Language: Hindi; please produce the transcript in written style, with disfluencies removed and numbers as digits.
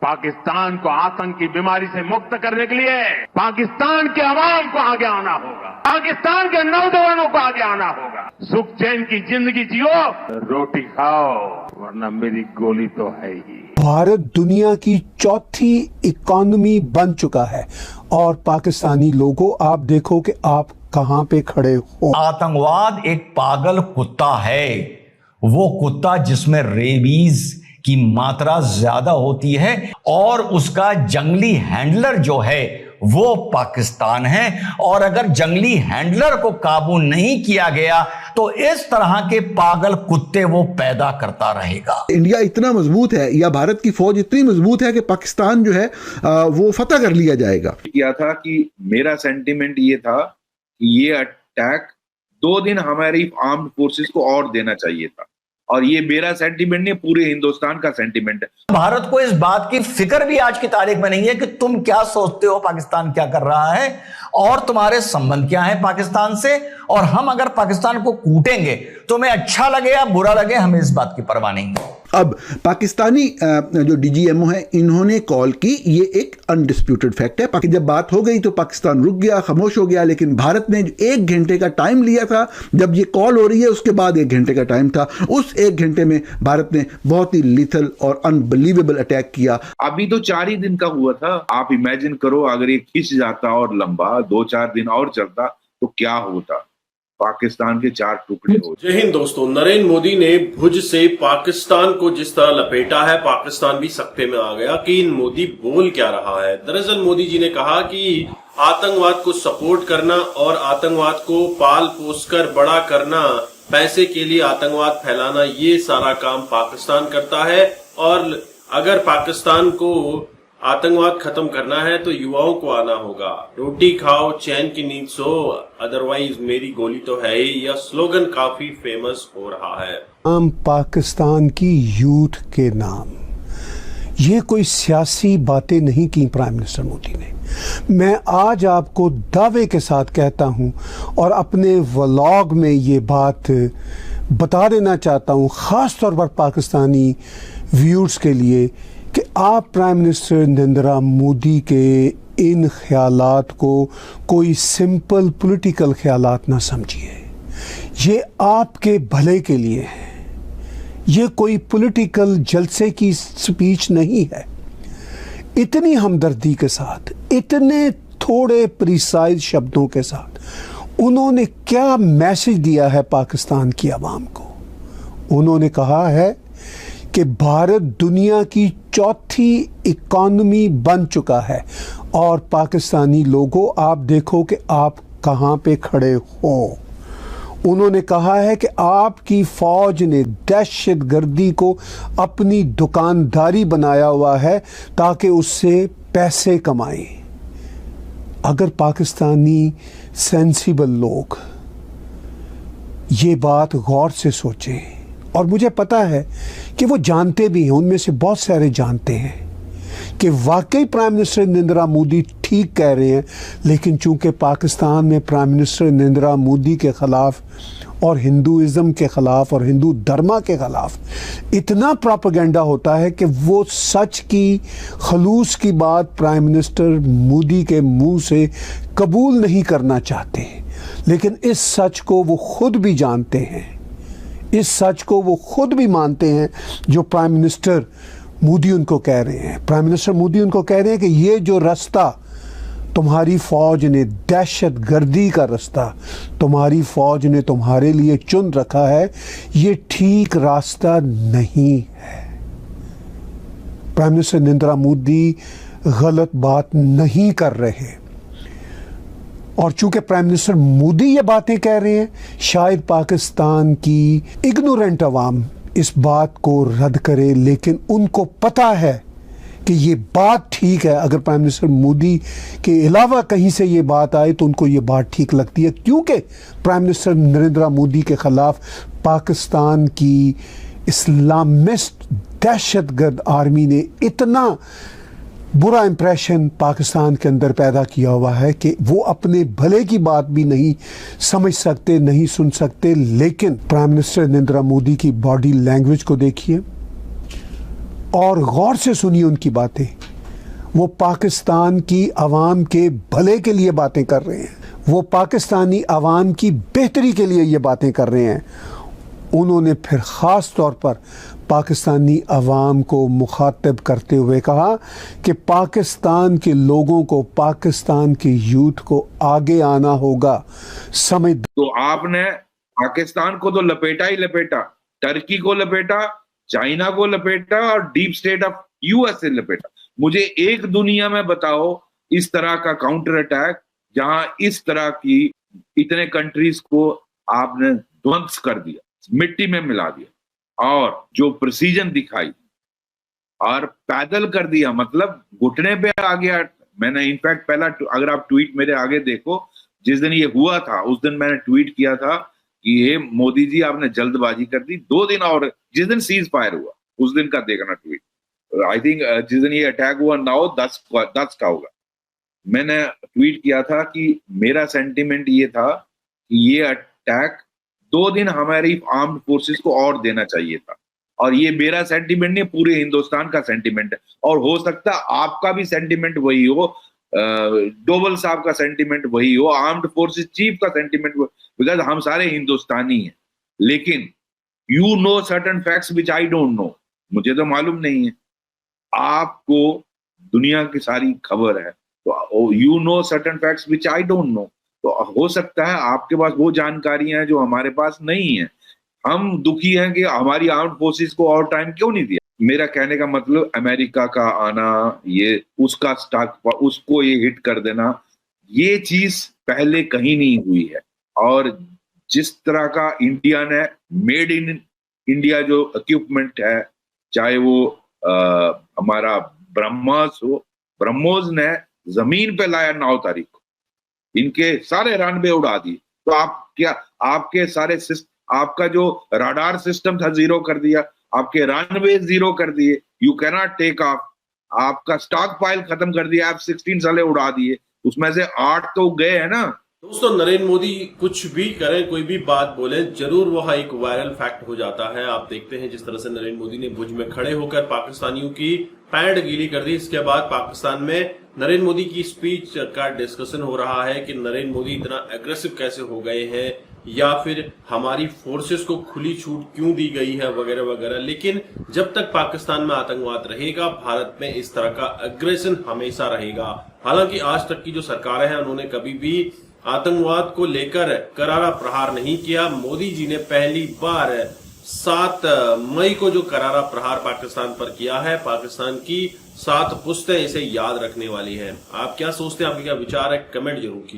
पाकिस्तान को आतंक की बीमारी से मुक्त करने के लिए पाकिस्तान के अवाम को आगे आना होगा, पाकिस्तान के नौजवानों को आगे आना होगा। सुख चैन की जिंदगी जियो, रोटी खाओ, वरना मेरी गोली तो है ही। भारत दुनिया की चौथी इकोनॉमी बन चुका है और पाकिस्तानी लोगों, आप देखो कि आप कहां पे खड़े हो। आतंकवाद एक पागल कुत्ता है, वो कुत्ता जिसमें रेबीज की मात्रा ज्यादा होती है और उसका जंगली हैंडलर जो है वो पाकिस्तान है। और अगर जंगली हैंडलर को काबू नहीं किया गया तो इस तरह के पागल कुत्ते वो पैदा करता रहेगा। इंडिया इतना मजबूत है या भारत की फौज इतनी मजबूत है कि पाकिस्तान जो है वो फतह कर लिया जाएगा। किया था कि मेरा सेंटिमेंट ये था कि ये अटैक 2 दिन हमारी आर्म्ड फोर्सेस को और देना चाहिए था, और ये मेरा सेंटिमेंट नहीं, पूरे हिंदुस्तान का सेंटिमेंट है। भारत को इस बात की फिक्र भी आज की तारीख में नहीं है कि तुम क्या सोचते हो, पाकिस्तान क्या कर रहा है और तुम्हारे संबंध क्या है पाकिस्तान से। और हम अगर पाकिस्तान को कूटेंगे तुम्हें अच्छा लगे या बुरा लगे, हमें इस बात की परवाह नहीं है। अब पाकिस्तानी जो डीजीएमओ है इन्होंने कॉल की, ये एक अनडिस्प्यूटेड फैक्ट है। जब बात हो गई तो पाकिस्तान रुक गया, खामोश हो गया, लेकिन भारत ने 1 घंटे का टाइम लिया था। जब ये कॉल हो रही है उसके बाद 1 घंटे का टाइम था, उस 1 घंटे में भारत ने बहुत ही लीथल और अनबिलीवेबल अटैक किया। अभी तो 4 ही दिन का हुआ था, आप इमेजिन करो अगर ये खिंच जाता और लंबा 2-4 दिन और चलता तो क्या होता। पाकिस्तान के 4 टुकड़े हो। जय हिंद दोस्तों, नरेंद्र मोदी ने भुज से पाकिस्तान को जिस तरह लपेटा है, पाकिस्तान भी सकते में आ गया कि मोदी बोल क्या रहा है। दरअसल मोदी जी ने कहा कि आतंकवाद को सपोर्ट करना और आतंकवाद को पाल पोस कर बड़ा करना, पैसे के लिए आतंकवाद फैलाना, ये सारा काम पाकिस्तान करता है। और अगर पाकिस्तान को आतंकवाद खत्म करना है तो युवाओं को आना होगा। रोटी खाओ, चैन की नींद सो, अदरवाइज मेरी गोली तो है ही। यह स्लोगन काफी फेमस हो रहा है। हम पाकिस्तान की यूथ के नाम ये कोई सियासी बातें नहीं की प्राइम मिनिस्टर मोदी ने। मैं आज आपको दावे के साथ कहता हूं और अपने व्लॉग में ये बात बता देना चाहता हूं, खास तौर पर पाकिस्तानी व्यूअर्स के लिए, कि आप प्राइम मिनिस्टर नरेंद्र मोदी के इन ख्यालात को कोई सिंपल पॉलिटिकल ख्यालात ना समझिए। ये आपके भले के लिए है, ये कोई पॉलिटिकल जलसे की स्पीच नहीं है। इतनी हमदर्दी के साथ, इतने थोड़े प्रिसाइज शब्दों के साथ उन्होंने क्या मैसेज दिया है पाकिस्तान की आवाम को। उन्होंने कहा है कि भारत दुनिया की चौथी इकोनॉमी बन चुका है और पाकिस्तानी लोगों, आप देखो कि आप कहां पे खड़े हो। उन्होंने कहा है कि आपकी फौज ने दहशतगर्दी को अपनी दुकानदारी बनाया हुआ है ताकि उससे पैसे कमाएं। अगर पाकिस्तानी सेंसिबल लोग ये बात गौर से सोचें, और मुझे पता है कि वो जानते भी हैं, उनमें से बहुत सारे जानते हैं कि वाकई प्राइम मिनिस्टर नरेंद्र मोदी ठीक कह रहे हैं, लेकिन चूंकि पाकिस्तान में प्राइम मिनिस्टर नरेंद्र मोदी के ख़िलाफ़ और हिंदुइज़्म के ख़िलाफ़ और हिंदू धर्मा के ख़िलाफ़ इतना प्रोपेगेंडा होता है कि वो सच की, खलूस की बात प्राइम मिनिस्टर मोदी के मुंह से कबूल नहीं करना चाहते। लेकिन इस सच को वो खुद भी जानते हैं, इस सच को वो खुद भी मानते हैं जो प्राइम मिनिस्टर मोदी उनको कह रहे हैं। प्राइम मिनिस्टर मोदी उनको कह रहे हैं कि ये जो रास्ता तुम्हारी फौज ने, दहशतगर्दी का रास्ता तुम्हारी फौज ने तुम्हारे लिए चुन रखा है, ये ठीक रास्ता नहीं है। प्राइम मिनिस्टर नरेंद्र मोदी गलत बात नहीं कर रहे, और चूंकि प्राइम मिनिस्टर मोदी ये बातें कह रहे हैं, शायद पाकिस्तान की इग्नोरेंट अवाम इस बात को रद्द करे, लेकिन उनको पता है कि ये बात ठीक है। अगर प्राइम मिनिस्टर मोदी के अलावा कहीं से ये बात आए तो उनको ये बात ठीक लगती है, क्योंकि प्राइम मिनिस्टर नरेंद्र मोदी के ख़िलाफ़ पाकिस्तान की इस्लामिस्ट दहशतगर्द आर्मी ने इतना बुरा इंप्रेशन पाकिस्तान के अंदर पैदा किया हुआ है कि वो अपने भले की बात भी नहीं समझ सकते, नहीं सुन सकते। लेकिन प्राइम मिनिस्टर नरेंद्र मोदी की बॉडी लैंग्वेज को देखिए, और गौर से सुनिए उनकी बातें। वो पाकिस्तान की आवाम के भले के लिए बातें कर रहे हैं, वो पाकिस्तानी आवाम की बेहतरी के लिए ये बातें कर रहे हैं। उन्होंने फिर ख़ास तौर पर पाकिस्तानी आवाम को मुखातब करते हुए कहा कि पाकिस्तान के लोगों को, पाकिस्तान के यूथ को आगे आना होगा। समझ तो आपने पाकिस्तान को तो लपेटा ही लपेटा, टर्की को लपेटा, चाइना को लपेटा और डीप स्टेट ऑफ यूएस से लपेटा। मुझे एक दुनिया में बताओ इस तरह का काउंटर अटैक जहां इस तरह की इतने कंट्रीज को आपने ध्वंस कर दिया, मिट्टी में मिला दिया और जो प्रिसीजन दिखाई और पैदल कर दिया, मतलब घुटने पे आ गया। मैंने इनफैक्ट पहला, अगर आप ट्वीट मेरे आगे देखो, जिस दिन ये हुआ था उस दिन मैंने ट्वीट किया था कि ये मोदी जी आपने जल्दबाजी कर दी। 2 दिन और, जिस दिन सीज फायर हुआ उस दिन का देखना ट्वीट। आई थिंक जिस दिन ये अटैक हुआ 9-10 का होगा, मैंने ट्वीट किया था कि मेरा सेंटिमेंट ये था कि ये अटैक 2 दिन हमारी आर्म्ड फोर्सेस को और देना चाहिए था। और ये मेरा सेंटिमेंट नहीं, पूरे हिंदुस्तान का सेंटिमेंट है। और हो सकता है आपका भी सेंटिमेंट वही हो, डोवल साहब का सेंटिमेंट वही हो, आर्म्ड फोर्सेस चीफ का सेंटिमेंट, बिकॉज हम सारे हिंदुस्तानी हैं। लेकिन you know certain facts which I don't know, मुझे तो मालूम नहीं है, आपको दुनिया की सारी खबर है, तो you know certain facts which I don't know. तो हो सकता है आपके पास वो जानकारियां हैं जो हमारे पास नहीं है। हम दुखी हैं कि हमारी आर्म्ड फोर्सेस को और टाइम क्यों नहीं दिया। मेरा कहने का मतलब अमेरिका का आना, ये उसका स्टॉक, उसको ये हिट कर देना, ये चीज पहले कहीं नहीं हुई है। और जिस तरह का इंडिया ने मेड इन इंडिया जो इक्विपमेंट है, चाहे वो हमारा ब्रह्मोस ने जमीन पे लाया 9 तारीख को, इनके सारे रनवे उड़ा दिए। तो आप क्या, आपके सारे आपका जो राडार सिस्टम था जीरो कर दिया, आपके रनवे जीरो कर दिए, you can not take off, आपका स्टॉक पाइल खत्म कर दिया, आप 16 साले उड़ा दिए, उसमें से 8 तो गए हैं ना। दोस्तों, नरेंद्र मोदी कुछ भी करें, कोई भी बात बोले, जरूर वह एक वायरल फैक्ट हो जाता है। आप देखते हैं जिस तरह से नरेंद्र मोदी ने भुज में खड़े होकर पाकिस्तानियों की पैंट गीली कर दी। इसके बाद पाकिस्तान में नरेंद्र मोदी की स्पीच का डिस्कशन हो रहा है कि नरेंद्र मोदी इतना एग्रेसिव कैसे हो गए हैं, या फिर हमारी फोर्सेस को खुली छूट क्यों दी गई है, वगैरह वगैरह। लेकिन जब तक पाकिस्तान में आतंकवाद रहेगा, भारत में इस तरह का अग्रेशन हमेशा रहेगा। हालांकि आज तक की जो सरकारें हैं उन्होंने कभी भी आतंकवाद को लेकर करारा प्रहार नहीं किया। मोदी जी ने पहली बार 7 मई को जो करारा प्रहार पाकिस्तान पर किया है, पाकिस्तान की 7 पुश्तें इसे याद रखने वाली हैं। आप क्या सोचते हैं, आपके क्या विचार है, कमेंट जरूर कीजिए।